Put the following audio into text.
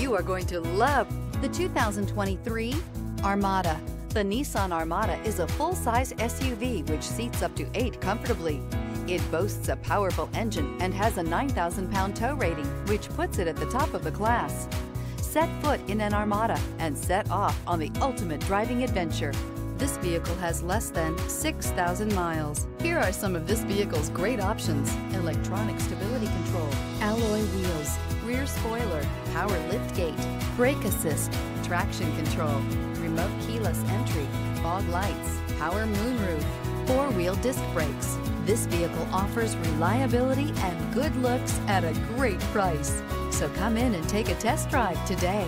You are going to love the 2023 Armada. The Nissan Armada is a full-size SUV which seats up to 8 comfortably. It boasts a powerful engine and has a 9,000-pound tow rating, which puts it at the top of the class. Set foot in an Armada and set off on the ultimate driving adventure. This vehicle has less than 6,000 miles. Here are some of this vehicle's great options: electronic stability control, alloy wheels, rear spoiler, power liftgate, brake assist, traction control, remote keyless entry, fog lights, power moonroof, 4-wheel disc brakes. This vehicle offers reliability and good looks at a great price. So come in and take a test drive today.